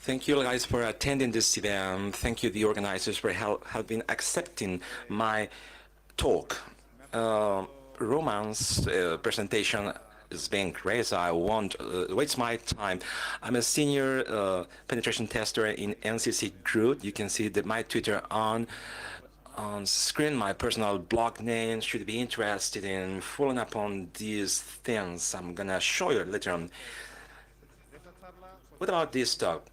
Thank you guys for attending this event. Thank you the organizers for helping accepting my talk. Roman's presentation is being great, so I won't waste my time. I'm a senior penetration tester in NCC Group. You can see that my Twitter on screen, my personal blog name. Should be interested in following up on these things I'm gonna show you later on. What about this talk?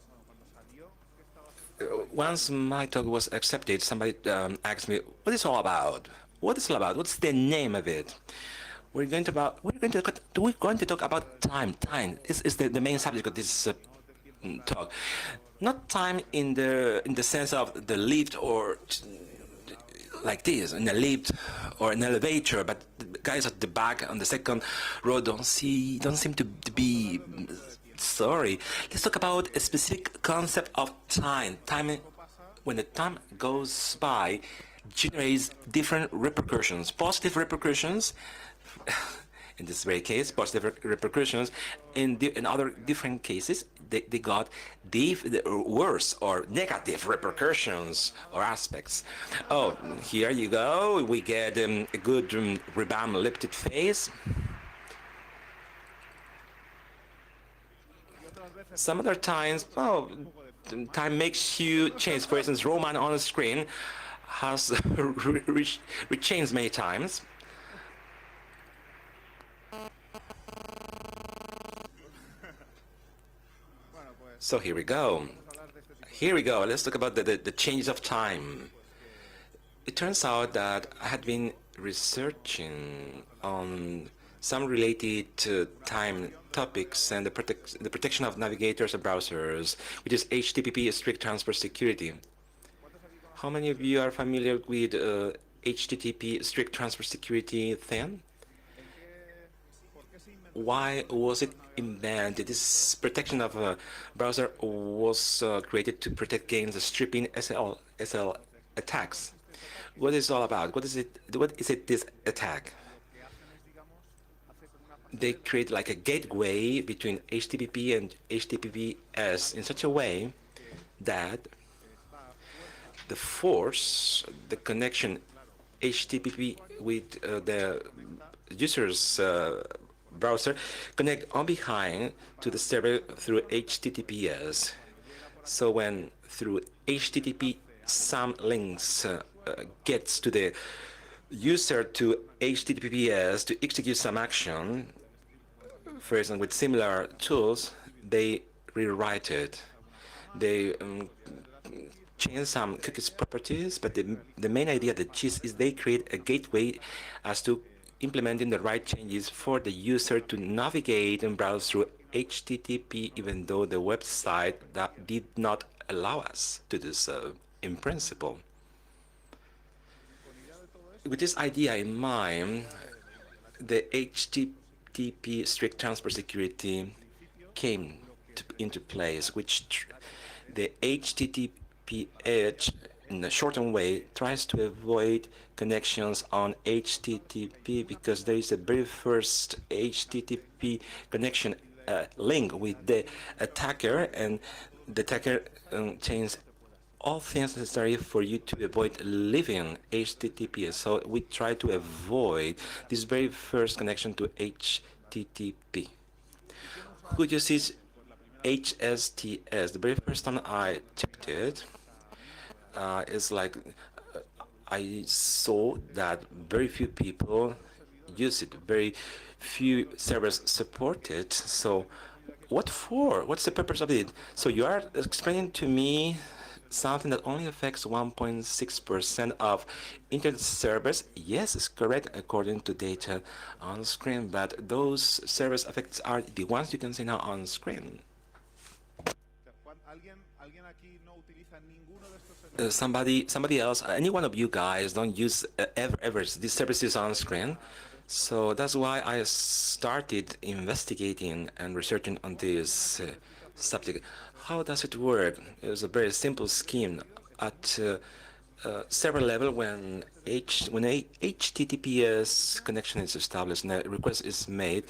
Once my talk was accepted, somebody asked me, "What is it all about? What is it all about? What's the name of it?" We're going to talk about time. Time is the main subject of this talk. Not time in the sense of the lift or like this in a lift or an elevator, but the guys at the back on the second row don't seem to be sorry. Let's talk about a specific concept of time. Time, when the time goes by, generates different repercussions. Positive repercussions, in this very case, positive repercussions. In other different cases, they got worse or negative repercussions or aspects. Oh, here you go. We get a good rebound elliptic phase. Some other times, time makes you change. For instance, Roman on the screen has rechanged many times. So here we go. Here we go. Let's talk about the changes of time. It turns out that I had been researching on some related to time topics and the protection of navigators and browsers, which is HTTP strict transfer security. How many of you are familiar with HTTP strict transfer security thing? Why was it invented? This protection of a browser was created to protect against stripping SL attacks. What is it all about? What is it this attack? They create like a gateway between HTTP and HTTPS in such a way that the connection HTTP with the user's browser connect on behind to the server through HTTPS. So when through HTTP some links gets to the user to HTTPS to execute some action, for instance, with similar tools, they rewrite it. They change some cookies properties, but the main idea, the gist, is they create a gateway as to implementing the right changes for the user to navigate and browse through HTTP, even though the website that did not allow us to do so in principle. With this idea in mind, the HTTP strict transfer security came into place, which the HTTP edge, in a shortened way, tries to avoid connections on HTTP because there is a very first HTTP connection link with the attacker, and the attacker changes all things necessary for you to avoid leaving HTTPS. So we try to avoid this very first connection to HTTP. Who uses HSTS? The very first time I checked it, it's like I saw that very few people use it. Very few servers support it. So what for? What's the purpose of it? So you are explaining to me something that only affects 1.6% of internet servers. Yes, it's correct according to data on screen, but those servers effects are the ones you can see now on screen. Somebody else, any one of you guys don't use ever these services on screen. So that's why I started investigating and researching on this subject. How does it work? It was a very simple scheme. At server level, when a HTTPS connection is established and a request is made,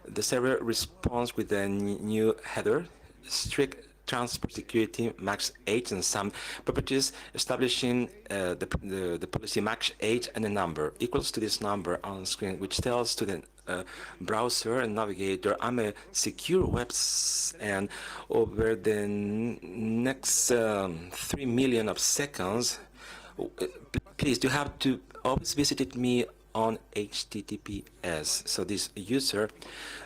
the server responds with a new header, strict transport security max 8 and some properties establishing the policy max 8 and a number equals to this number on screen, which tells to the browser and navigator I'm a secure and over the next 3 million of seconds, please, you have to always visit me on HTTPS. So this user,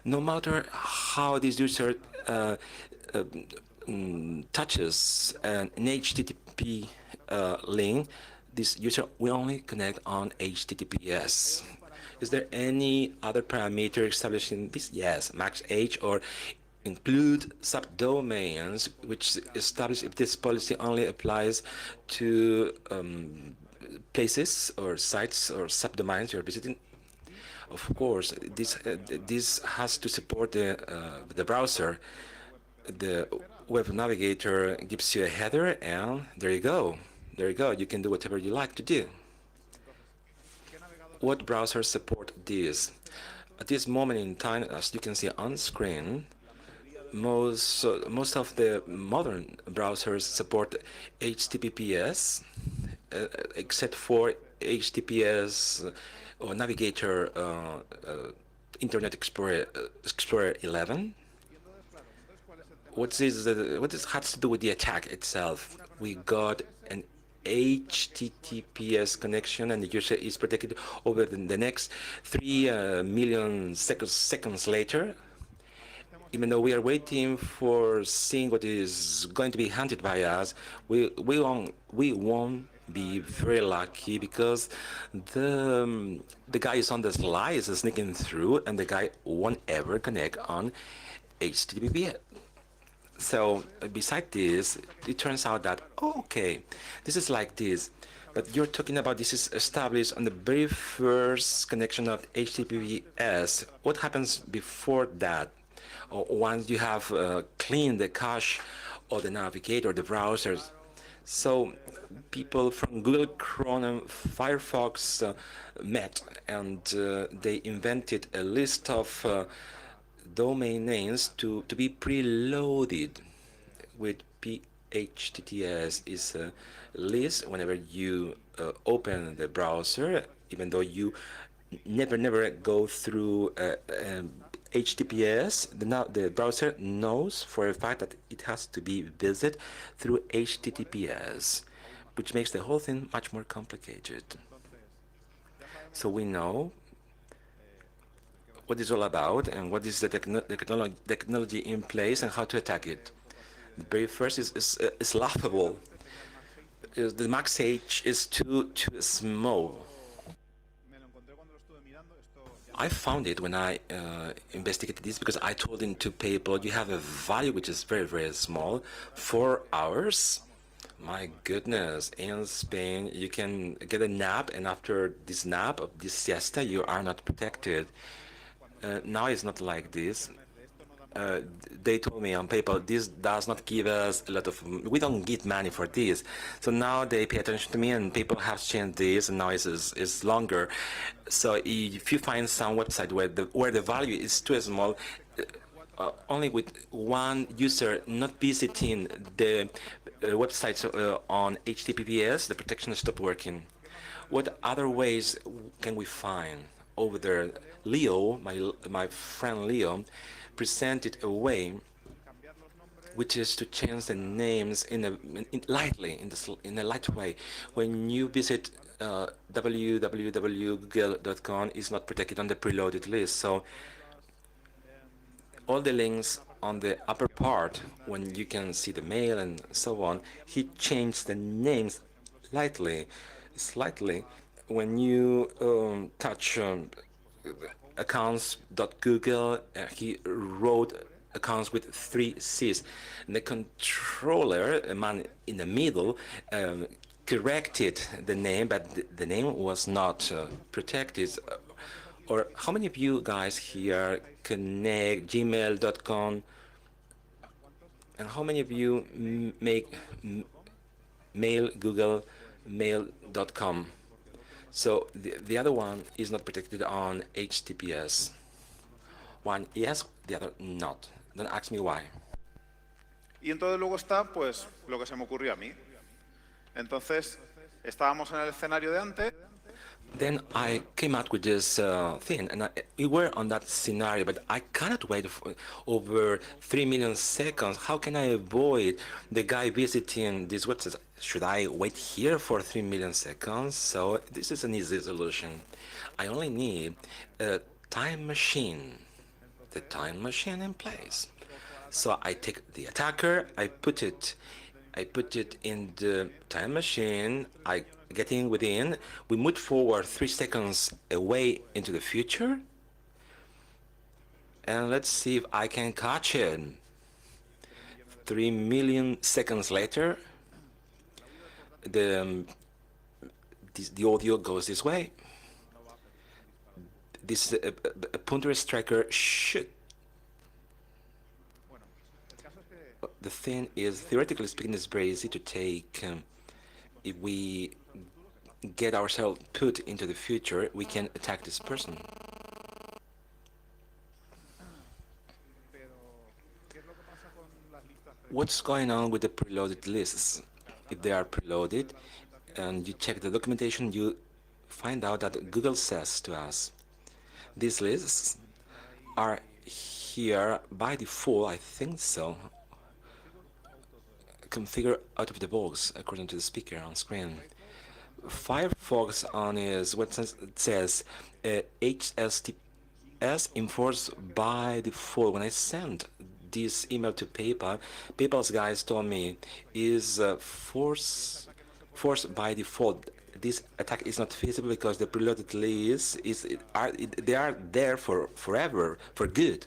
no matter how this user uh, uh, touches an HTTP link, this user will only connect on HTTPS. Is there any other parameter establishing this? Yes, max age or include subdomains, which establish if this policy only applies to places or sites or subdomains you're visiting. Of course, this has to support the browser. The web navigator gives you a header, and there you go. There you go. You can do whatever you like to do. What browsers support this? At this moment in time, as you can see on screen, most of the modern browsers support HTTPS, except for HTTPS or Navigator Internet Explorer 11. What this has to do with the attack itself? We got an HTTPS connection, and the user is protected over the next 3 million seconds later. Even though we are waiting for seeing what is going to be hunted by us, we won't be very lucky because the guy is on the slide, is sneaking through, and the guy won't ever connect on HTTP. So beside this, it turns out that okay, this is like this, but you're talking about this is established on the very first connection of HTTPS. What happens before that? Or once you have cleaned the cache or the navigator, the browsers. So people from Google Chrome and Firefox met, and they invented a list of domain names to be preloaded with PHTTS. Is a list whenever you open the browser, even though you never go through HTTPS, the browser knows for a fact that it has to be visited through HTTPS, which makes the whole thing much more complicated. So we know what it's all about and what is the technology in place and how to attack it. The very first is laughable. The max age is too small. I found it when I investigated this because I told him to PayPal, you have a value which is very small, 4 hours. My goodness, in Spain you can get a nap, and after this nap, of this siesta, you are not protected. Now it's not like this. Uh, they told me on PayPal, this does not give us a lot of, we don't get money for this. So now they pay attention to me, and people have changed this, and now it's longer. So if you find some website where the value is too small, only with one user not visiting the websites on HTTPS, the protection stopped working. What other ways can we find over there? Leo, my friend Leo, presented a way which is to change the names in a light way. When you visit www.google.com, is not protected on the preloaded list. So all the links on the upper part, when you can see the mail and so on, he changed the names slightly. When you touch accounts.google, he wrote accounts with 3 C's. And the controller, a man in the middle, corrected the name, but the name was not protected. Or how many of you guys here connect gmail.com, and how many of you make mail Google mail.com? So the other one is not protected on HTTPS. One yes, the other not. Don't ask me why. Y entonces luego está, pues, lo que se me ocurrió a mí. Entonces, estábamos en el escenario de antes. Then I came out with this thing, and we were on that scenario, but I cannot wait for over 3 million seconds. How can I avoid the guy visiting this website? Should I wait here for 3 million seconds? So this is an easy solution. I only need a time machine, the time machine in place. So I take the attacker, I put it in the time machine, I get in within, we move forward 3 seconds away into the future, and let's see if I can catch it. 3 million seconds later, the the audio goes this way. This a punter striker should. The thing is, theoretically speaking, it's very easy to take. If we get ourselves put into the future, we can attack this person. What's going on with the preloaded lists? If they are preloaded and you check the documentation, you find out that Google says to us, these lists are here by default, I think so, configure out of the box according to the speaker on screen. Firefox on his website says HSTTPS enforced by default. When I sent this email to PayPal, PayPal's guys told me is forced by default. This attack is not feasible because the preloaded lists they are there for forever, for good.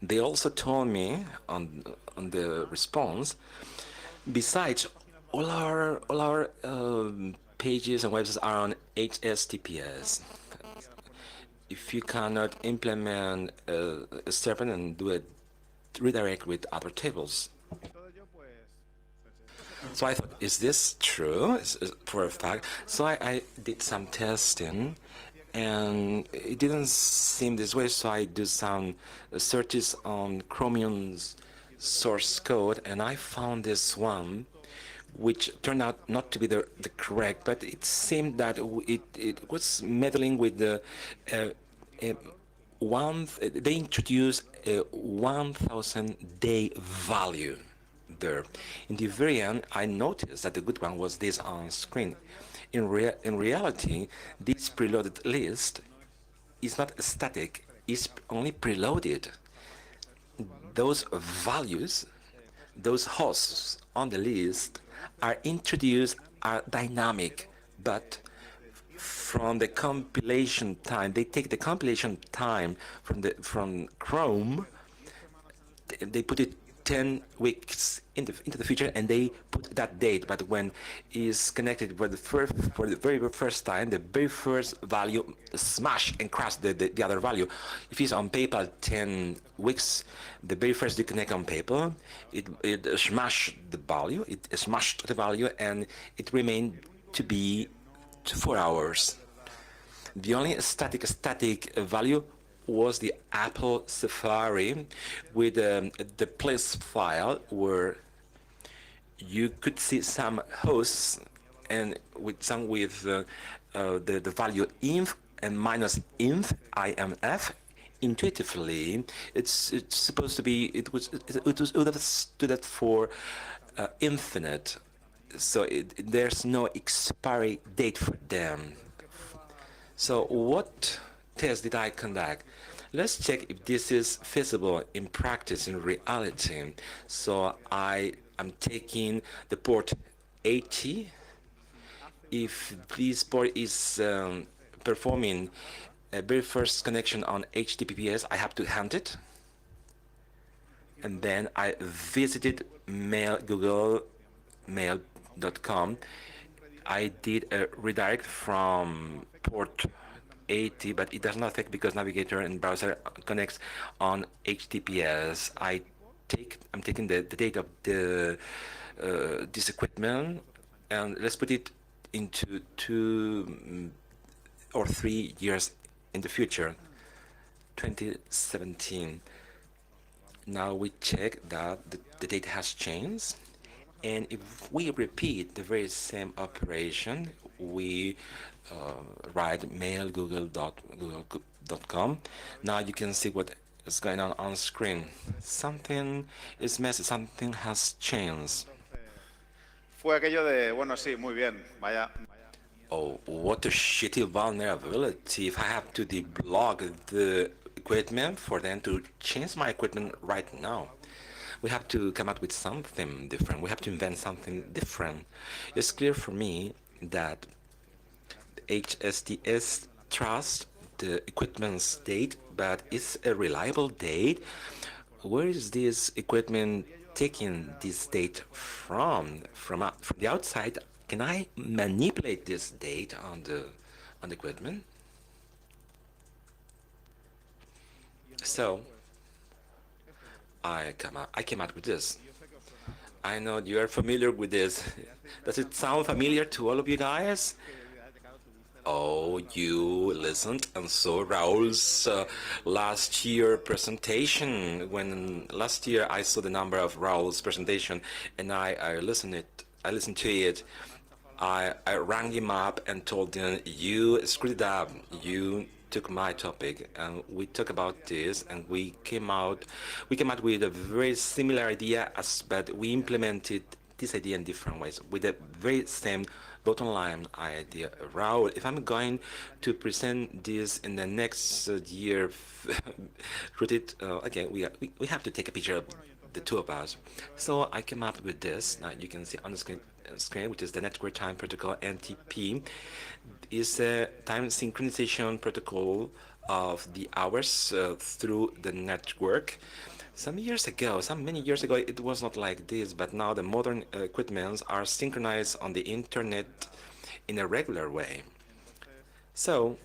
They also told me on the response, besides, all our pages and websites are on HSTTPS. If you cannot implement a serpent and do a redirect with other tables. So I thought, is this true? Is for a fact? So I did some testing, and it didn't seem this way. So I do some searches on Chromium's source code, and I found this one, which turned out not to be the correct, but it seemed that it was meddling with the they introduced a 1,000-day value there. In the very end, I noticed that the good one was this on screen. In reality, this preloaded list is not static, it's only preloaded. Those values, those hosts on the list are introduced, are dynamic, but from the compilation time, they take the compilation time from Chrome, they put it 10 weeks into the future, and they put that date. But when is connected for the very first time, the very first value smash and crash the other value. If it's on PayPal 10 weeks, the very first you connect on PayPal, it smashed the value, and it remained to be 4 hours. The only static value was the Apple Safari with the place file, where you could see some hosts and with the value inf and minus inf. Intuitively, it's supposed to be, it would have stood that for infinite, so there's no expiry date for them. So what test did I conduct? Let's check if this is feasible in practice, in reality. So I am taking the port 80. If this port is performing a very first connection on HTTPS, I have to hunt it. And then I visited googlemail.com. I did a redirect from port 80, but it does not affect because navigator and browser connects on HTTPS. I'm taking the date of this equipment, and let's put it into 2 or 3 years in the future. 2017. Now we check that the date has changed, and if we repeat the very same operation, we write mail google.com. Now you can see what is going on screen. Something is messy, something has changed. Fue aquello de, bueno, sí, muy bien, vaya. Oh, what a shitty vulnerability. If I have to deblog the equipment for them to change my equipment right now. We have to come up with something different. We have to invent something different. It's clear for me that HSTS trusts the equipment's date, but it's a reliable date. Where is this equipment taking this date from? From the outside, can I manipulate this date on the equipment? So I came out with this. I know you are familiar with this. Does it sound familiar to all of you guys? Oh, you listened and saw Raul's last year presentation. When last year I saw the number of Raul's presentation, and I listened to it. I rang him up and told him, "You screwed it up. You took my topic, and we talked about this, and we came out with a very similar idea, but we implemented this idea in different ways with the very same bottom line idea. Raul, if I'm going to present this in the next year, rooted, again, we have to take a picture of the two of us. So I came up with this. Now you can see on the screen, which is the Network Time Protocol (NTP), is a time synchronization protocol of the hours through the network. Many years ago, it was not like this, but now the modern equipments are synchronized on the internet in a regular way. So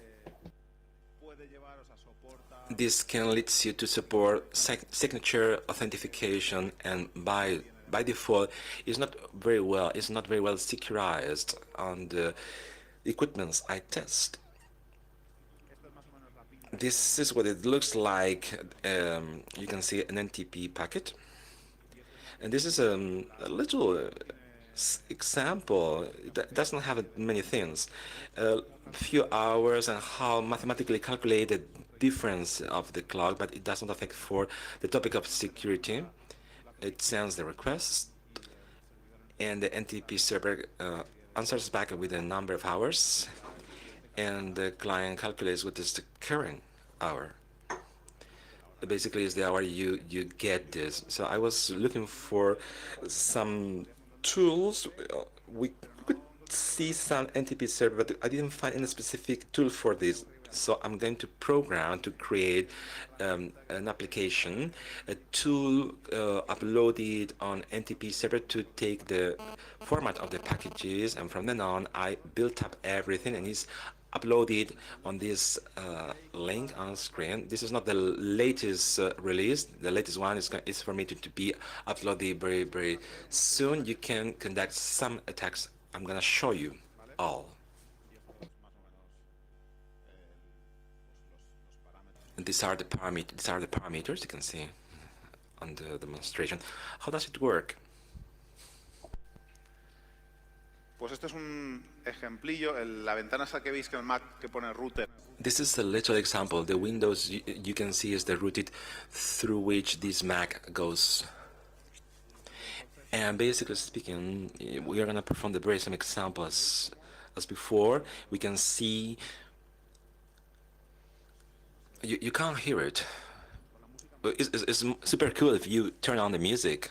this can lead you to support signature authentication, and by default, it's not very well securized on the equipments I test. This is what it looks like. You can see an NTP packet, and this is a little example. It doesn't have many things. A few hours and how mathematically calculated difference of the clock, but it doesn't affect for the topic of security. It sends the request, and the NTP server answers back with a number of hours, and the client calculates what is the current hour. Basically, it's the hour you get this. So I was looking for some tools. We could see some NTP server, but I didn't find any specific tool for this. So I'm going to program to create an application, a tool uploaded on NTP server to take the format of the packages, and from then on I built up everything, and it's uploaded on this link on screen. This is not the latest release. The latest one is for me to be uploaded very soon. You can conduct some attacks. I'm gonna show you all. And these are the parameters you can see on the demonstration. How does it work? Pues este es un ejemplillo. La ventana esa que veis que en el Mac que pone router. This is a little example. The windows you can see is the routed through which this Mac goes. And basically speaking, we are going to perform the very same example as before. We can see, you can't hear it. It's super cool if you turn on the music.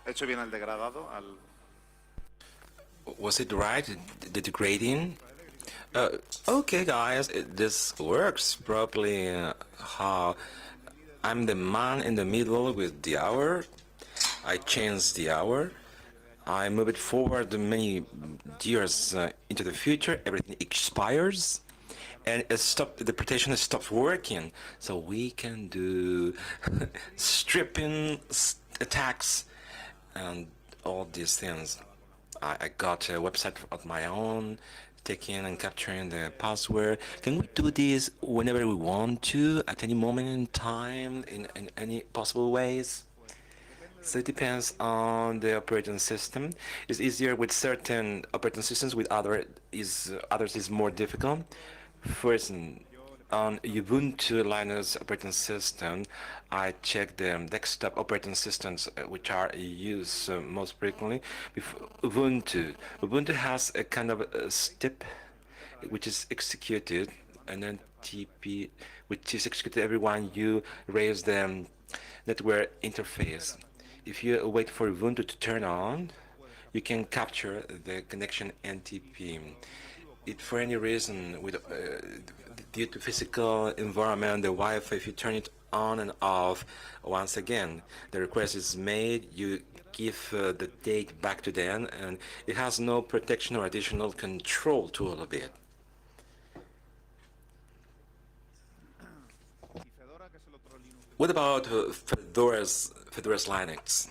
He hecho bien el degradado al... Was it right? The degrading? Uh, okay, guys, this works properly. How I'm the man in the middle with the hour. I change the hour. I move it forward many years into the future. Everything expires, and the protection stops working. So we can do stripping attacks and all these things. I got a website of my own, taking and capturing the password. Can we do this whenever we want to, at any moment in time, in any possible ways? So it depends on the operating system. It's easier with certain operating systems, with others is more difficult. For instance, on Ubuntu Linux operating system, I check the desktop operating systems which are used most frequently. Ubuntu has a kind of a step which is executed, and then TP which is executed every one you raise the network interface. If you wait for Ubuntu to turn on, you can capture the connection NTP. If for any reason, due to physical environment, the Wi-Fi, if you turn it on and off, once again, the request is made, you give the date back to them, and it has no protection or additional control to all of it. What about Fedora's Linux?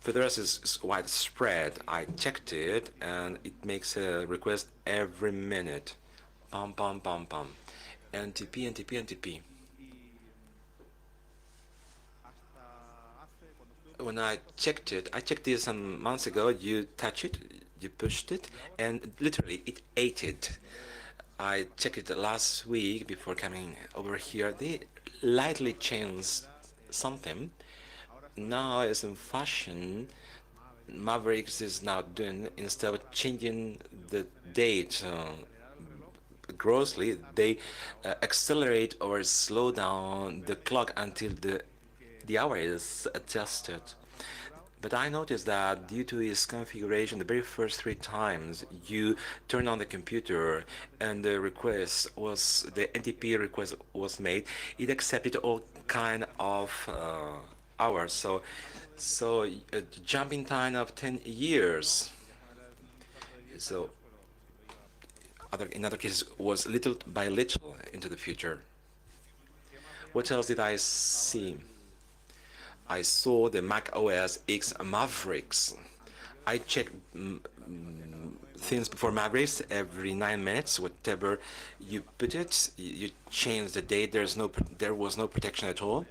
Fedora is widespread. I checked it, and it makes a request every minute. Pam pam pam pam. NTP NTP NTP. When I checked this some months ago. You touch it, you pushed it, and literally it ate it. I checked it last week before coming over here. They lightly changed something. Now it's in fashion. Mavericks is now doing, instead of changing the date grossly, they accelerate or slow down the clock until the hour is adjusted. But I noticed that due to its configuration, the very first 3 times you turn on the computer and the NTP request was made, it accepted all kind of hours. So a jumping time of 10 years. So in other cases was little by little into the future. What else did I see? I saw the Mac OS X Mavericks. I check things before Mavericks every 9 minutes. Whatever you put it, you change the date. There was no protection at all.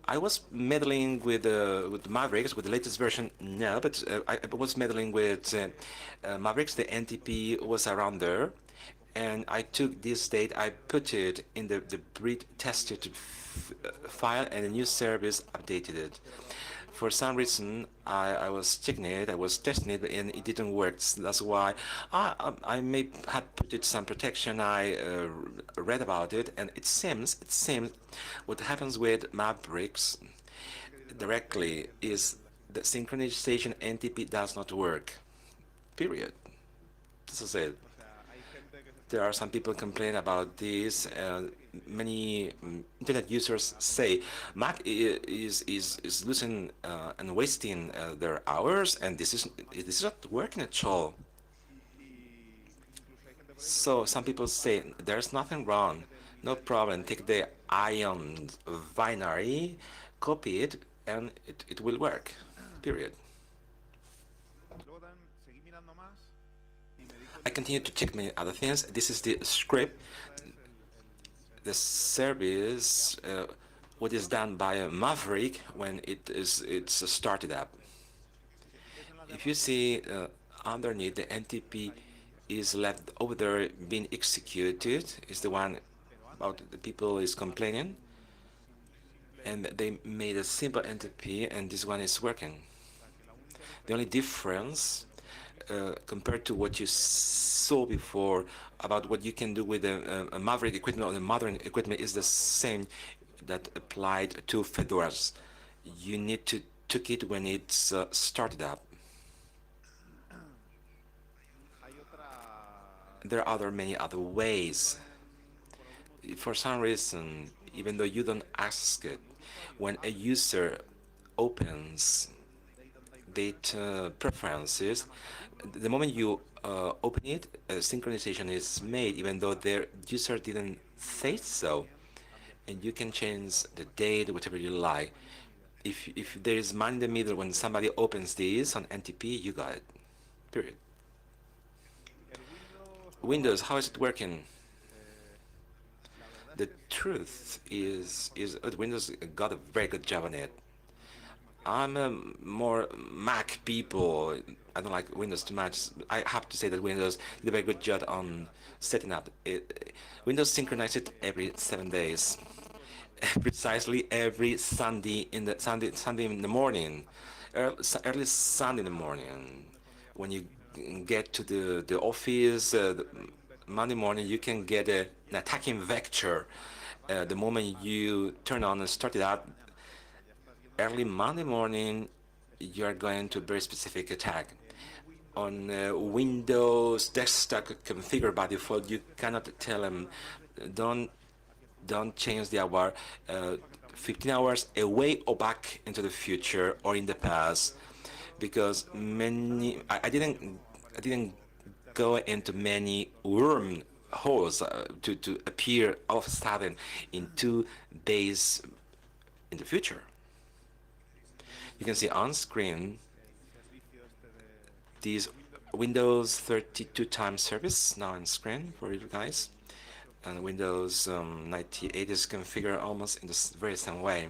I was meddling with Mavericks with the latest version. No, but I was meddling with Mavericks. The NTP was around there, and I took this date. I put it in the breed tested file, and a new service updated it. For some reason, I was checking it, I was testing it, and it didn't work. So that's why I may have put it some protection. I read about it, and it seems what happens with Mavericks directly is the synchronization NTP does not work. Period. This is it. There are some people complaining about this. Many internet users say Mac is losing and wasting their hours, and this is not working at all. So some people say there's nothing wrong, no problem. Take the ion binary, copy it, and it will work. Period. I continue to check many other things. This is the script, the service, what is done by a Maverick when it's started up. If you see underneath, the NTP is left over there being executed. Is the one about the people is complaining, and they made a simple NTP, and this one is working. The only difference compared to what you saw before about what you can do with a Maverick equipment or the modern equipment is the same that applied to Fedoras. You need to took it when it's started up. There are many other ways. For some reason, even though you don't ask it, when a user opens data preferences, the moment you open it, a synchronization is made, even though their user didn't say so. And you can change the date, whatever you like. If there is man in the middle when somebody opens this on NTP, you got it. Period. Windows, how is it working? The truth is Windows got a very good job on it. I'm a more Mac people. I don't like Windows too much. I have to say that Windows did a very good job on setting up it. Windows synchronizes it every 7 days, precisely every Sunday in the morning, early Sunday in the morning. When you get to the office, Monday morning, you can get an attacking vector. The moment you turn on and start it up, early Monday morning, you are going to a very specific attack. On Windows desktop configure by default, you cannot tell them don't don't change the hour 15 hours away or back into the future or in the past, because I didn't go into many wormholes to appear all of a sudden in 2 days in the future. You can see on screen these Windows 32 time service now on screen for you guys. And Windows 98 is configured almost in the very same way.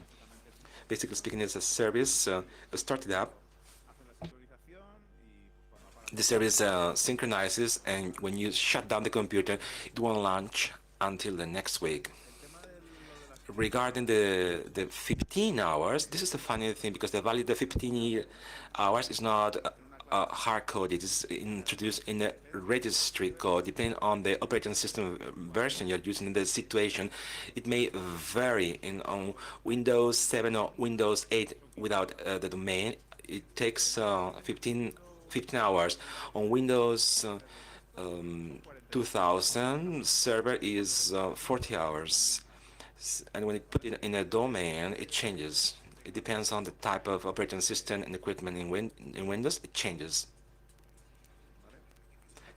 Basically speaking, it's a service started up. The service synchronizes, and when you shut down the computer, it won't launch until the next week. Regarding the 15 hours, this is the funny thing, because the value of the 15 hours is not hard code. It is introduced in the registry code. Depending on the operating system version you're using in the situation, it may vary in on Windows 7 or Windows 8 without the domain. It takes 15 hours. On Windows 2000 server is 40 hours. And when you put it in a domain, it changes. It depends on the type of operating system and equipment in Windows. It changes.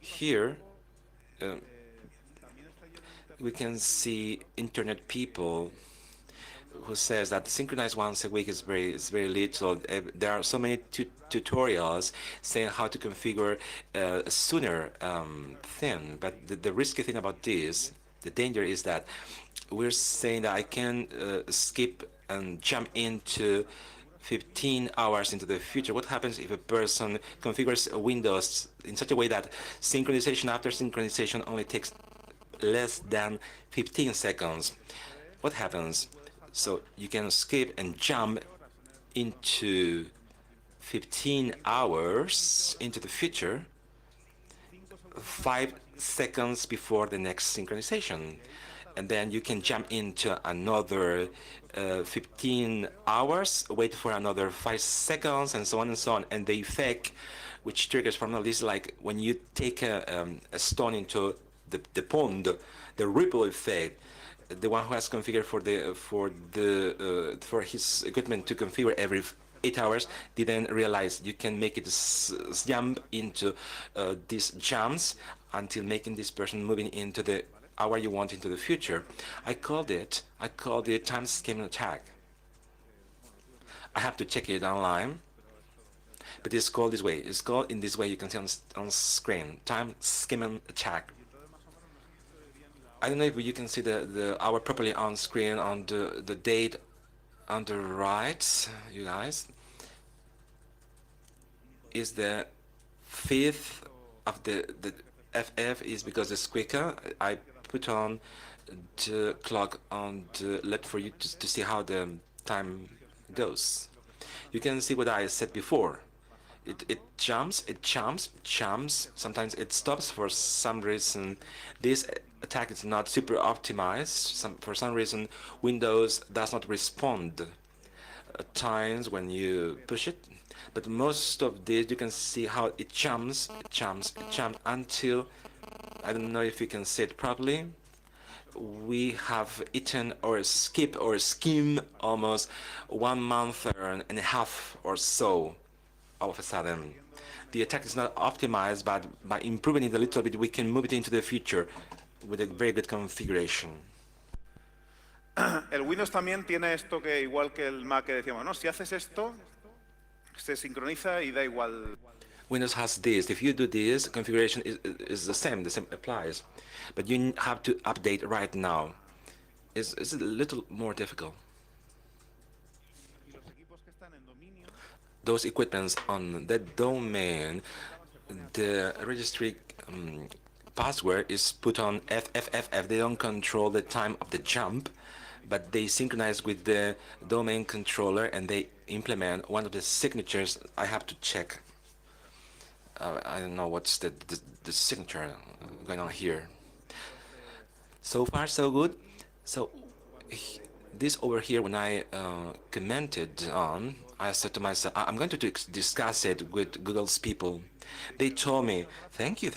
Here, uh, we can see internet people who says that synchronize once a week is very little. There are so many tutorials saying how to configure a sooner thing. But the risky thing about this, the danger is that we're saying that I can skip and jump into 15 hours into the future. What happens if a person configures Windows in such a way that synchronization after synchronization only takes less than 15 seconds? What happens? So you can skip and jump into 15 hours into the future 5 seconds before the next synchronization. And then you can jump into another 15 hours, wait for another 5 seconds, and so on and so on. And the effect which triggers from all this, like when you take a stone into the pond, the ripple effect. The one who has configured for his equipment to configure every 8 hours didn't realize you can make it jump into these jumps until making this person moving into the hour you want into the future. I called it time skimming attack. I have to check it online, but it's called this way. It's called in this way. You can see on screen, time skimming attack. I don't know if you can see the hour properly on screen on the date on the right, you guys. Is the 5th of the FF is because it's quicker. I put on the clock on the left for you to see how the time goes. You can see what I said before. It jumps, jumps. Sometimes it stops for some reason. This attack is not super optimized. For some reason, Windows does not respond times when you push it, but most of this you can see how it jumps, it jumps until, I don't know if you can see it properly, we have eaten or skipped or skimmed almost 1 month and a half or so all of a sudden. The attack is not optimized, but by improving it a little bit, we can move it into the future with a very good configuration. El Windows también tiene esto que, igual que el Mac, que decíamos, no, si haces esto, se sincroniza y da igual. Windows has this. If you do this, configuration is the same applies. But you have to update right now. It's a little more difficult. Those equipments on that domain, the registry password is put on FFFF. They don't control the time of the jump, but they synchronize with the domain controller and they implement one of the signatures. I have to check. I don't know what's the signature going on here. So far, so good. So this over here, when I commented on, I said to myself, I'm going to discuss it with Google's people. They told me, thank you,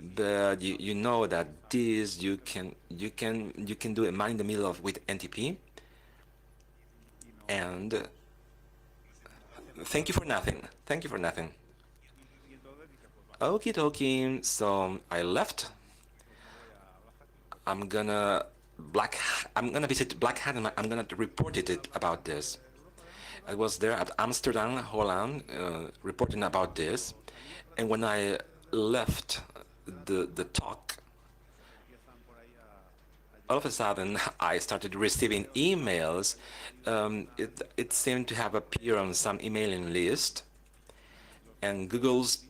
but you know that this you can do a man in the middle of with NTP, and thank you for nothing. Thank you for nothing. Okie dokie. So I left. I'm gonna visit Black Hat and I'm gonna report it about this. I was there at Amsterdam, Holland, reporting about this, and when I left the talk, all of a sudden I started receiving emails. It seemed to have appeared on some emailing list, and Google's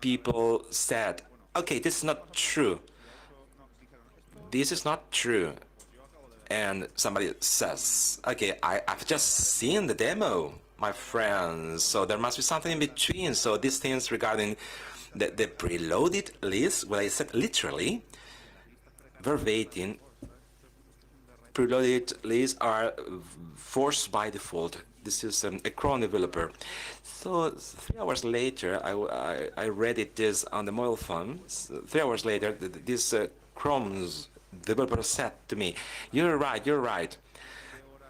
people said, "Okay, this is not true. This is not true." And somebody says, okay, I've just seen the demo, my friends, so there must be something in between. So these things regarding the preloaded list, well, I said literally, verbatim, preloaded lists are forced by default. This is a Chrome developer. So 3 hours later, I read this on the mobile phone. 3 hours later, this Chrome's developer said to me, you're right.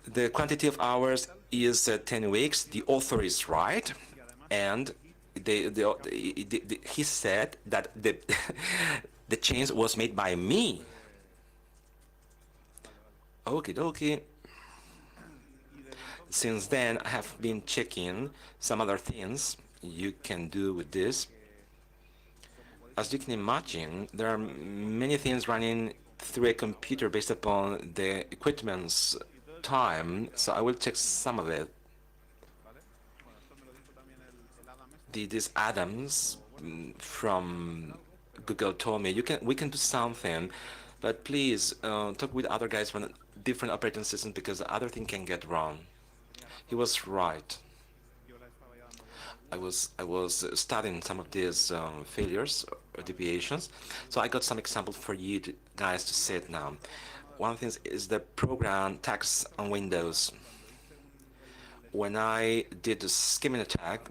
The quantity of hours is 10 weeks. The author is right. And he said that the change was made by me. Okie dokie. Since then, I have been checking some other things you can do with this. As you can imagine, there are many things running through a computer based upon the equipment's time, so I will check some of it. This Adams from Google told me we can do something, but please talk with other guys from different operating systems because the other thing can get wrong. He was right. I was studying some of these failures or deviations, so I got some examples for you guys to see it now. One thing is the program tags on Windows. When I did the skimming attack,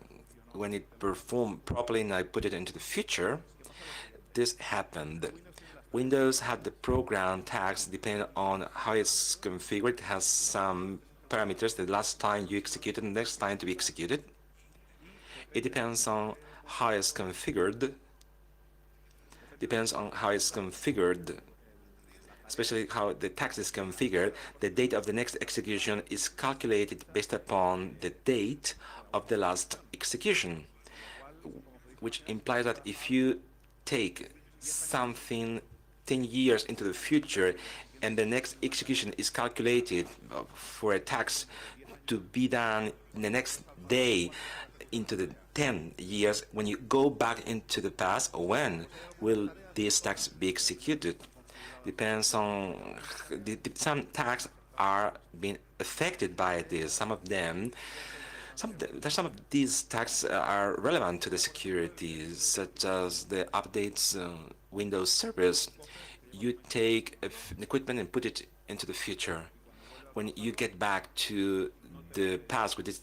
when it performed properly and I put it into the future, this happened. Windows had the program tags depending on how it's configured. It has some parameters the last time you execute it, the next time to be executed. It depends on how it's configured. Especially how the task is configured. The date of the next execution is calculated based upon the date of the last execution, which implies that if you take something 10 years into the future and the next execution is calculated for a task to be done the next day into the 10 years, when you go back into the past, when will these tasks be executed? Depends on some tasks are being affected by this. Some of these tasks are relevant to the security, such as the updates Windows service. You take equipment and put it into the future. when you get back to the past with this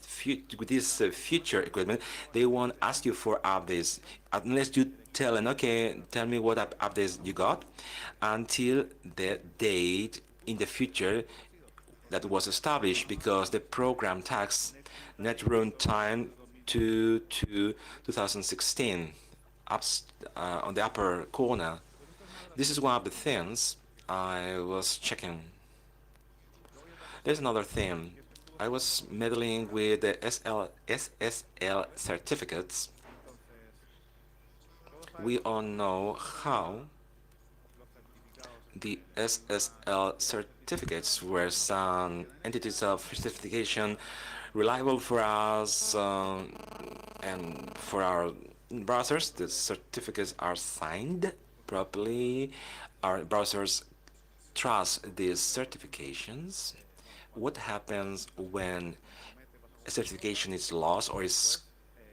future equipment, they won't ask you for updates unless you tell them, okay, tell me what updates you got, until the date in the future that was established, because the program tags net runtime to 2016 on the upper corner. This is one of the things I was checking. There's another thing. I was meddling with the SSL certificates. We all know how the SSL certificates were some entities of certification reliable for us and for our browsers. The certificates are signed properly. Our browsers trust these certifications. What happens when a certification is lost or is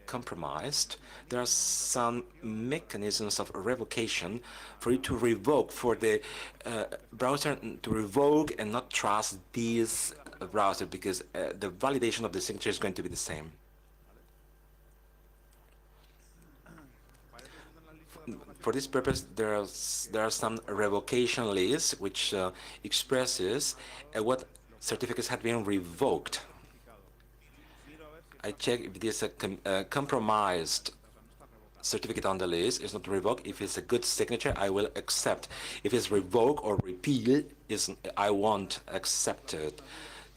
compromised? There are some mechanisms of revocation for you to revoke, for the browser to revoke and not trust this browser, because the validation of the signature is going to be the same. For this purpose, there are some revocation lists which expresses what certificates have been revoked. I check if there's a compromised certificate on the list. It's not revoked. If it's a good signature, I will accept. If it's revoke or repeal, I won't accept it.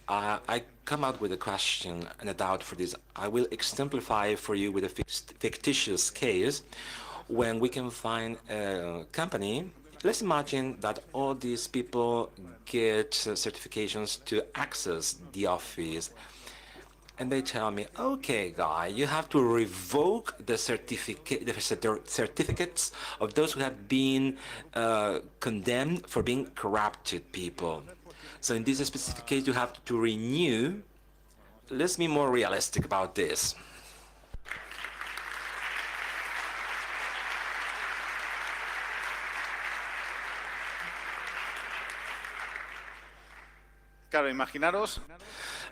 I come out with a question and a doubt for this. I will exemplify for you with a fictitious case when we can find a company. Let's imagine that all these people get certifications to access the office, and they tell me, okay, guy, you have to revoke the certificates of those who have been condemned for being corrupted people. So in this specific case, you have to renew. Let's be more realistic about this. Claro, imaginaros.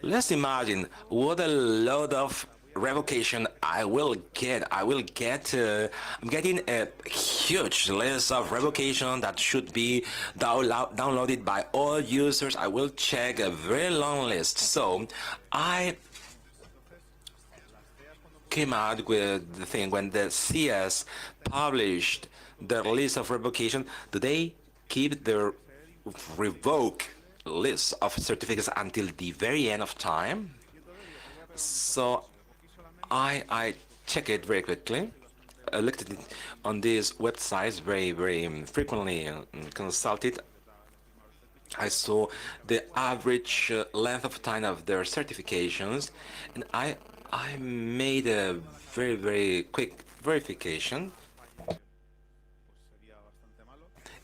Let's imagine what a load of revocation I will get. I'm getting a huge list of revocation that should be downloaded by all users. I will check a very long list. So I came out with the thing when the CS published the list of revocation. Do they keep the revoke list of certificates until the very end of time? So I check it very quickly. I looked at it on these websites, very frequently consulted. I saw the average length of time of their certifications, and I made a very quick verification.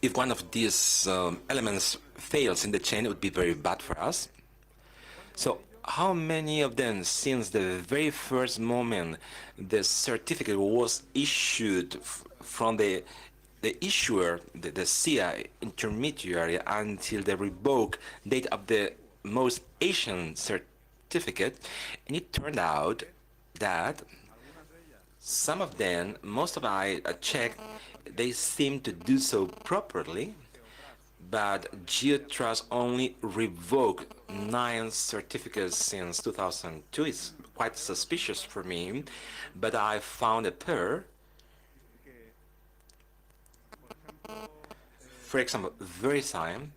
If one of these elements fails in the chain, it would be very bad for us. So how many of them, since the very first moment the certificate was issued from the issuer, the CIA intermediary, until the revoke date of the most ancient certificate? And it turned out that some of them, most of I checked, they seem to do so properly, but GeoTrust only revoked 9 certificates since 2002. It's quite suspicious for me, but I found a pair. For example, VeriSign,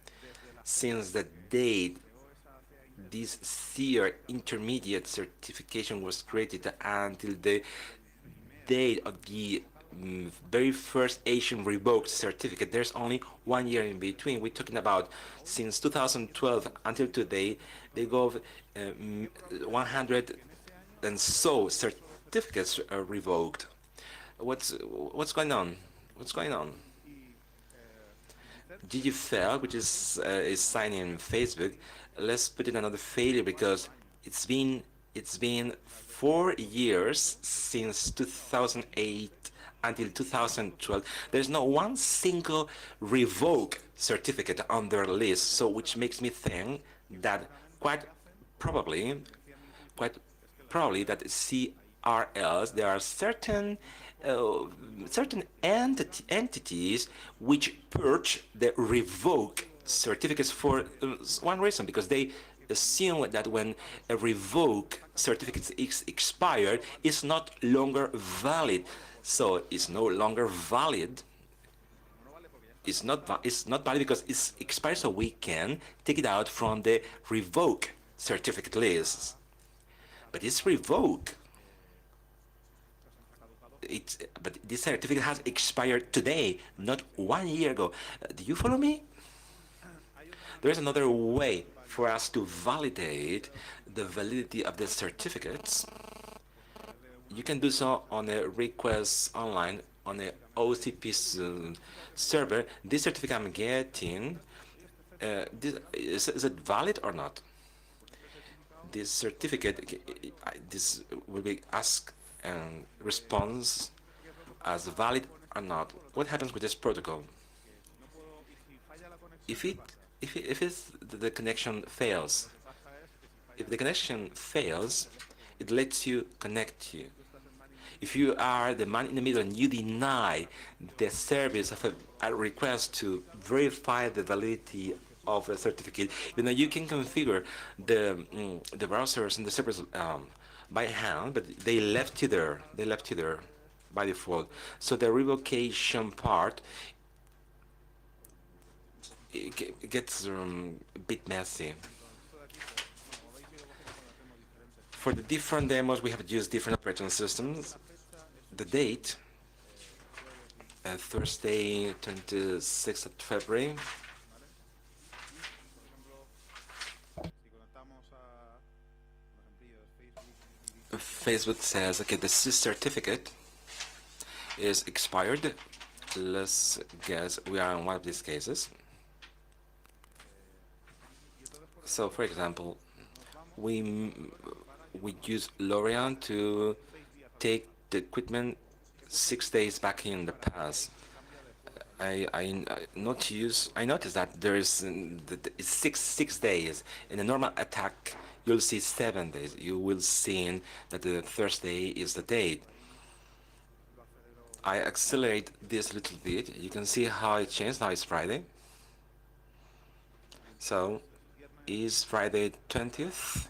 since the date this SEER intermediate certification was created until the date of the very first Asian revoked certificate, there's only 1 year in between. We're talking about since 2012 until today, they go 100 and so certificates are revoked. What's going on? What's going on? GGFL, which is signing Facebook, let's put it another failure, because it's been 4 years since 2008 until 2012. There's no one single revoke certificate on their list, so which makes me think that quite probably, quite probably that CRLs, there are uh, certain entities which purge the revoke certificates for one reason, because they assume that when a revoke certificate is expired, it's not longer valid. So it's no longer valid. It's not valid because it's expired, so we can take it out from the revoke certificate list. But it's revoked. But this certificate has expired today, not 1 year ago. Do you follow me? There is another way for us to validate the validity of the certificates. You can do so on a request online on a OCP server. This certificate I'm getting, is it valid or not? This certificate, this will be asked and response as valid or not. What happens with this protocol? If it if it's, the connection fails, if the connection fails, it lets you connect you. If you are the man in the middle and you deny the service of a request to verify the validity of a certificate, even though you can configure the browsers and the servers by hand, but they left you there. They left you there by default. So the revocation part, it gets a bit messy. For the different demos, we have used different operating systems. The date, Thursday, 26th of February. Facebook says, okay, the certificate is expired. Let's guess we are in one of these cases. So, for example, we use L'Oreal to take the equipment 6 days back in the past. I noticed that there is it's six days. In a normal attack, you'll see 7 days. You will see that the Thursday is the date. I accelerate this a little bit. You can see how it changed. Now it's Friday. So is Friday 20th,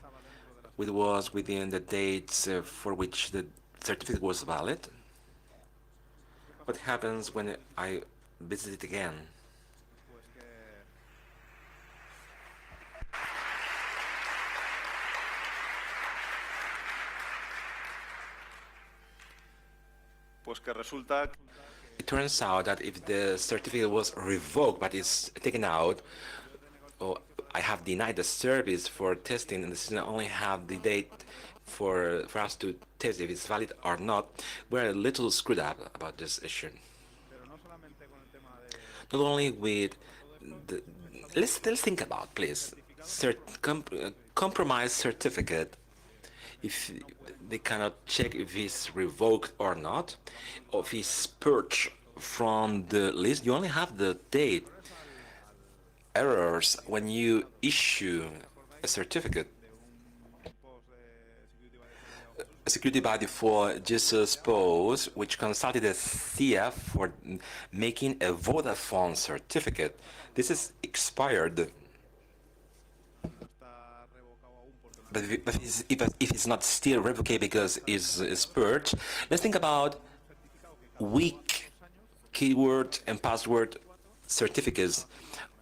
which was within the dates for which the certificate was valid. What happens when I visit it again? It turns out that if the certificate was revoked but it's taken out, or I have denied the service for testing, and the system only have the date for us to test if it's valid or not, we're a little screwed up about this issue. Not only with the, let's think about, please, compromise certificate. If they cannot check if it's revoked or not, or if it's purged from the list, you only have the date. Errors when you issue a certificate. A security body for Jesus Pose, which consulted a CIA for making a Vodafone certificate. This is expired. But if it's not still revocable because it's purged, let's think about weak keyword and password certificates,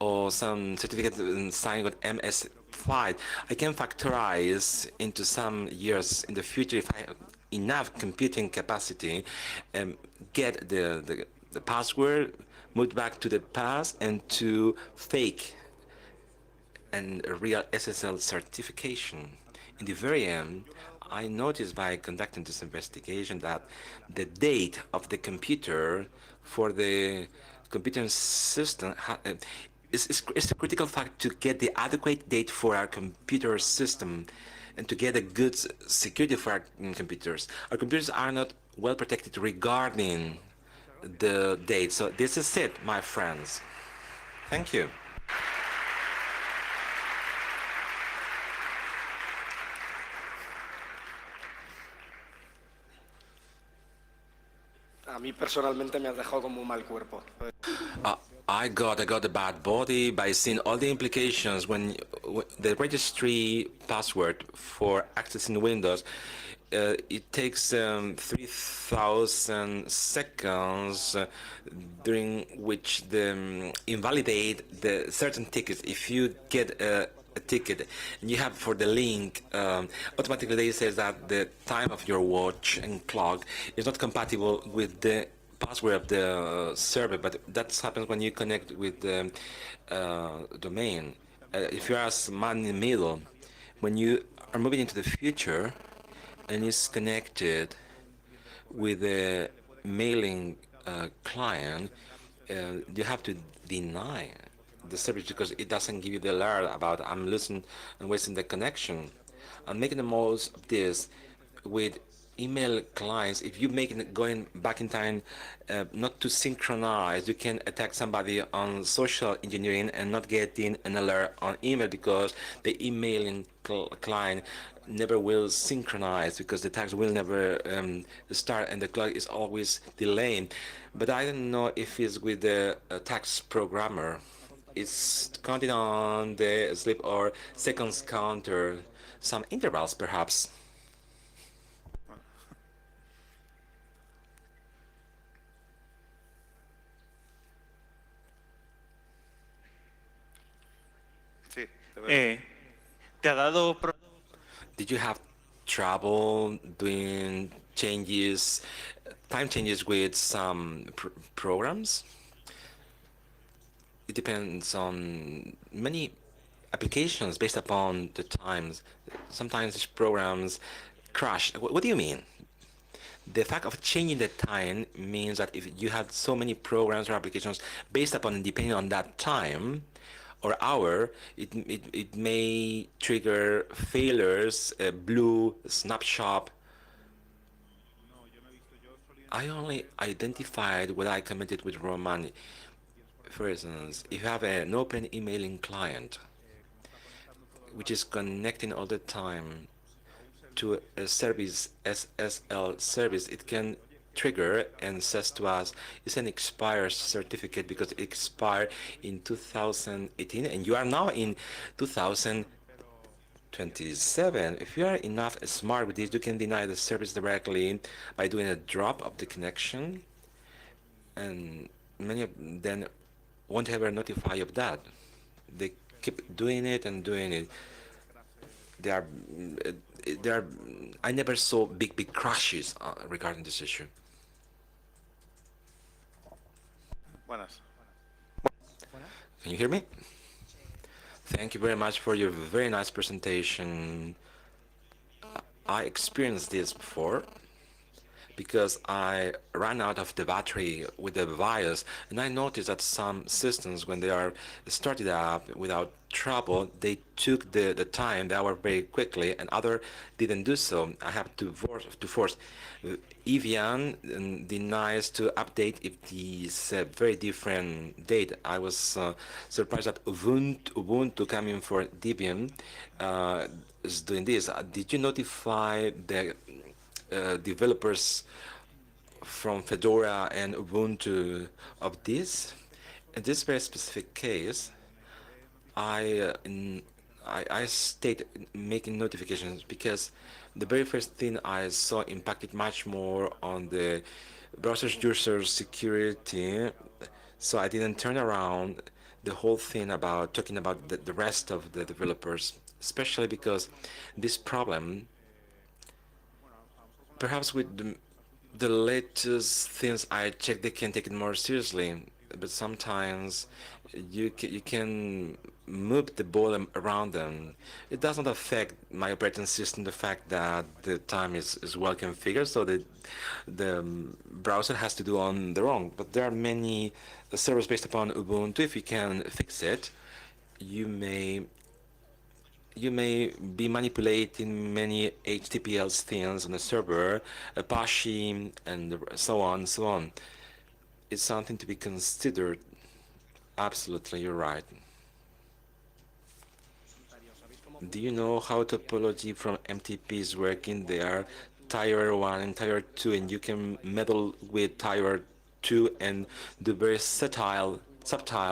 or some certificate signed with MS5. I can factorize into some years in the future if I have enough computing capacity and get the password, moved back to the past, and to fake and a real SSL certification. In the very end, I noticed by conducting this investigation that the date of the computer for the computer system is a critical factor to get the adequate date for our computer system and to get a good security for our computers. Our computers are not well protected regarding the date. So this is it, my friends. Thank you. a mí personalmente me has dejado con muy mal cuerpo. Uh, I got a bad body by seeing all the implications when the registry password for accessing Windows. It takes 3,000 seconds during which the invalidate the certain tickets. If you get a ticket and you have for the link, automatically they says that the time of your watch and clock is not compatible with the password of the server, but that happens when you connect with the domain. If you are a man in the middle, when you are moving into the future and is connected with a mailing client, you have to deny the service because it doesn't give you the alert about I'm losing and wasting the connection. I'm making the most of this with email clients. If you make it going back in time, not to synchronize, you can attack somebody on social engineering and not getting an alert on email because the emailing client never will synchronize because the tags will never start and the clock is always delaying. But I don't know if it's with the tax programmer. It's counting on the sleep or seconds counter, some intervals perhaps. Sí, te veo. Eh, ¿Te ha dado Did you have trouble doing changes, time changes with some programs? It depends on many applications based upon the times. Sometimes these programs crash. What do you mean? The fact of changing the time means that if you have so many programs or applications based upon depending on that time or hour, it may trigger failures, blue snapshot. I only identified what I committed with Roman. For instance, if you have an open emailing client which is connecting all the time to a service, SSL service, it can trigger and says to us it's an expired certificate because it expired in 2018 and you are now in 2027. If you are enough smart with this, you can deny the service directly by doing a drop of the connection, and many of them won't ever notify of that. They keep doing it and doing it. They are, they are. I never saw big crashes regarding this issue. Buenas. Can you hear me? Thank you very much for your very nice presentation. I experienced this before because I ran out of the battery with the BIOS, and I noticed that some systems, when they are started up without trouble, they took the time, the hour very quickly, and other didn't do so. I have to force. Evian denies to update if this very different date. I was surprised that Ubuntu coming for Debian is doing this. Did you notify the developers from Fedora and Ubuntu of this? In this very specific case, I stayed making notifications because the very first thing I saw impacted much more on the browser user security, so I didn't turn around the whole thing about talking about the rest of the developers, especially because this problem, perhaps with the latest things I check, they can take it more seriously. But sometimes you can move the ball around them. It does not affect my operating system, the fact that the time is well configured, so that the browser has to do on their own. But there are many servers based upon Ubuntu. If you can fix it, you may you may be manipulating many HTTPL things on the server, Apache, and so on and so on. It's something to be considered. Absolutely, you're right. Do you know how topology from MTP is working there tier 1 and tier 2, and you can meddle with tier 2 and do very subtle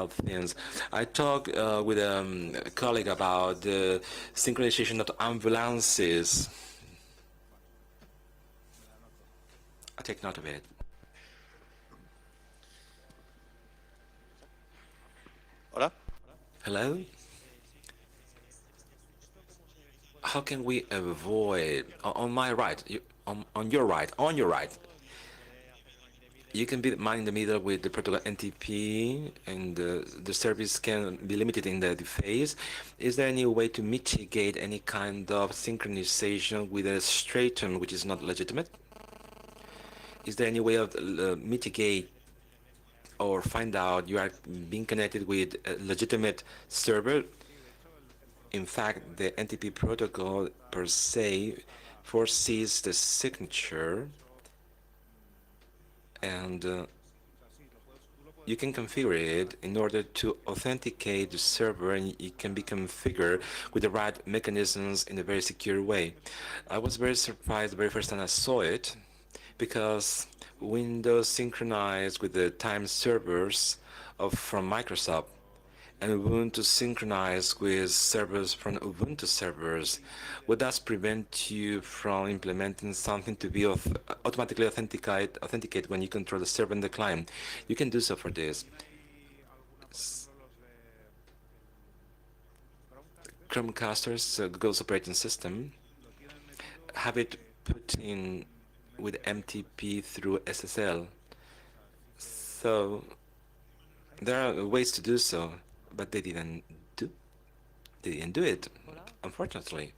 things. I talked with a colleague about the synchronization of ambulances. I take note of it. Hola. Hello? How can we avoid on my right, on your right, you can be man in the middle with the protocol NTP, and the service can be limited in the phase. Is there any way to mitigate any kind of synchronization with a stratum which is not legitimate? Is there any way of mitigate or find out you are being connected with a legitimate server? In fact, the NTP protocol per se foresees the signature, and you can configure it in order to authenticate the server, and it can be configured with the right mechanisms in a very secure way. I was very surprised the very first time I saw it, because Windows synchronized with the time servers from Microsoft, and Ubuntu synchronized with servers from Ubuntu servers. Would that prevent you from implementing something to be automatically authenticate when you control the server and the client? You can do so for this. Chromecasters, Google's operating system, have it put in with MTP through SSL. So there are ways to do so, but they didn't do it, unfortunately.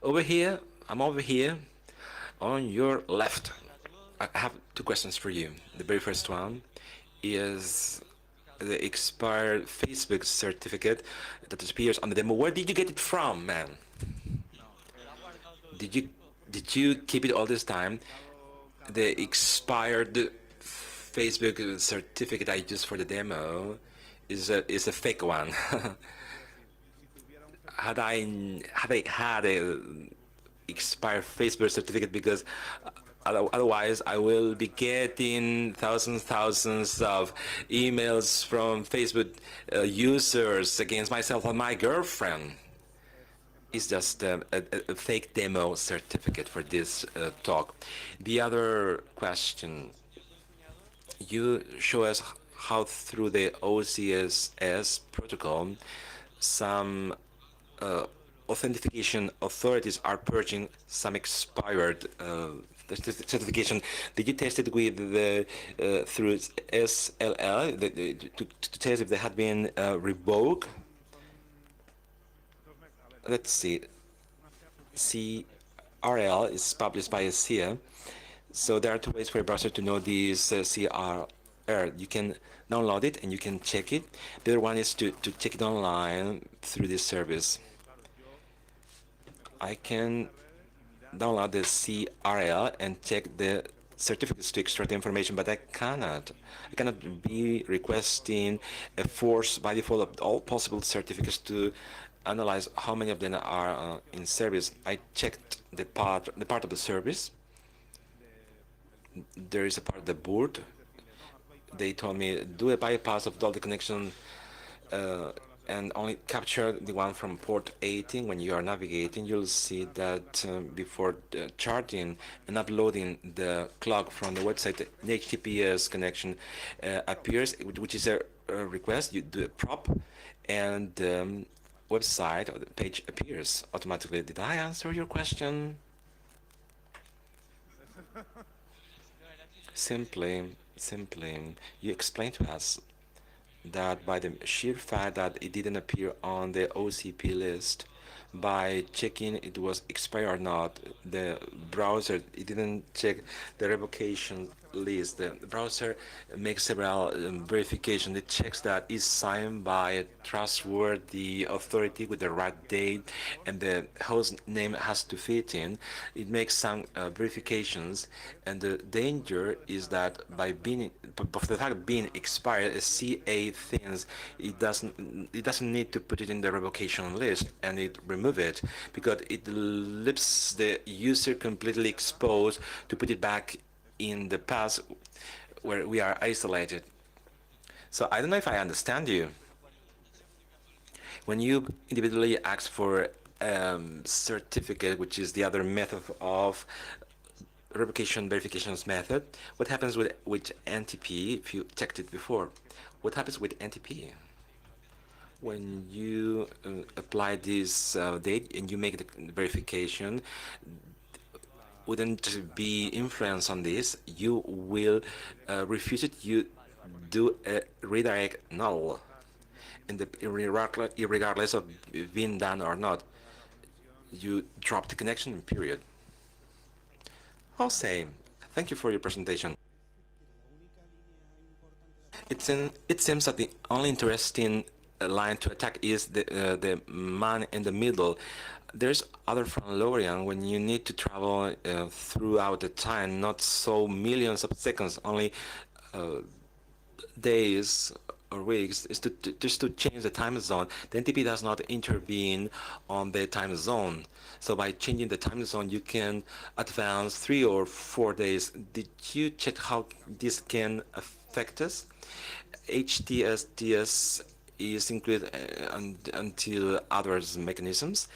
I'm over here on your left. I have two questions for you. The very first one is the expired Facebook certificate that appears on the demo. Where did you get it from, man? Did you did you keep it all this time? The expired Facebook certificate I used for the demo is a fake one. Had I had a expired Facebook certificate, because otherwise I will be getting thousands of emails from Facebook users against myself and my girlfriend. It's just a fake demo certificate for this talk. The other question, you show us how through the OCSS protocol some authentication authorities are purging some expired certification. Did you test it with the through SLL to test if they had been revoked? Let's see. CRL is published by SIA. So there are two ways for a browser to know this CRL. You can download it and you can check it. The other one is to check it online through this service. I can download the CRL and check the certificates to extract the information, but I cannot be requesting a force by default of all possible certificates to analyze how many of them are in service. I checked the part of the service. There is a part of the board. They told me do a bypass of all the connection and only capture the one from port 18. When you are navigating, you'll see that before charting and uploading the clock from the website, an HTTPS connection appears, which is a request. You do a prop, and website or the page appears automatically. Did I answer your question? Simply, you explained to us that by the sheer fact that it didn't appear on the OCP list, by checking it was expired or not, the browser, it didn't check the revocation list. The browser makes several verification. It checks that it's signed by a trustworthy authority with the right date, and the host name has to fit in. It makes some verifications, and the danger is that by being of the fact of being expired, a CA thinks it doesn't need to put it in the revocation list, and it remove it because it leaves the user completely exposed to put it back in the past where we are isolated. So I don't know if I understand you. When you individually ask for certificate, which is the other method of replication verifications method, what happens with NTP if you checked it before? What happens with NTP? When you apply this date and you make the verification, wouldn't be influence on this, you will refuse it, you do a redirect null, and regardless of being done or not, you drop the connection, period. Jose, thank you for your presentation. It seems that the only interesting line to attack is the man in the middle. There's other from Lorient when you need to travel throughout the time, not so millions of seconds, only days or weeks, is just to change the time zone. The NTP does not intervene on the time zone. So by changing the time zone, you can advance 3 or 4 days. Did you check how this can affect us? HTSTS is included until others mechanisms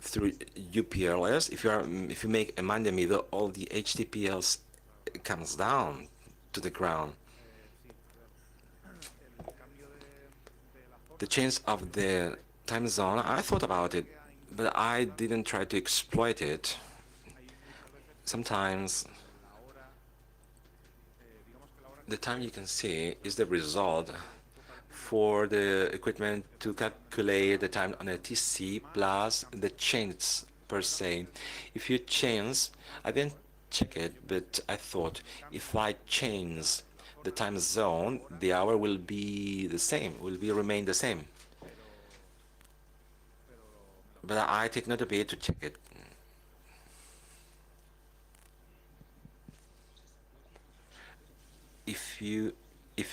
through UPLS. If you make a man in the middle, all the HTTPS comes down to the ground. The change of the time zone, I thought about it, but I didn't try to exploit it. Sometimes the time you can see is the result for the equipment to calculate the time on a TC plus the change per se. If you change, I didn't check it, but I thought if I change the time zone, the hour will be the same, remain the same. But I take note of it to check it. If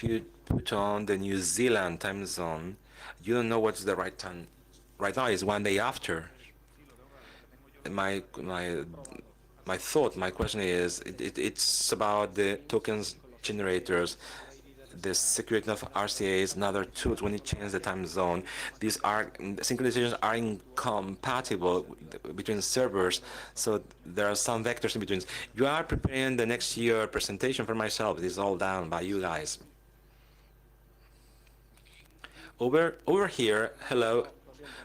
you put on the New Zealand time zone, you don't know what's the right time. Right now is 1 day after. My question is, it's about the tokens generators. The security of RCA is another tool when you change the time zone. These synchronizations are incompatible between servers, so there are some vectors in between. You are preparing the next year presentation for myself. This is all done by you guys. Over here, hello.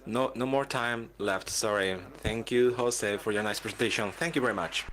No more time left, sorry. Thank you, Jose, for your nice presentation. Thank you very much.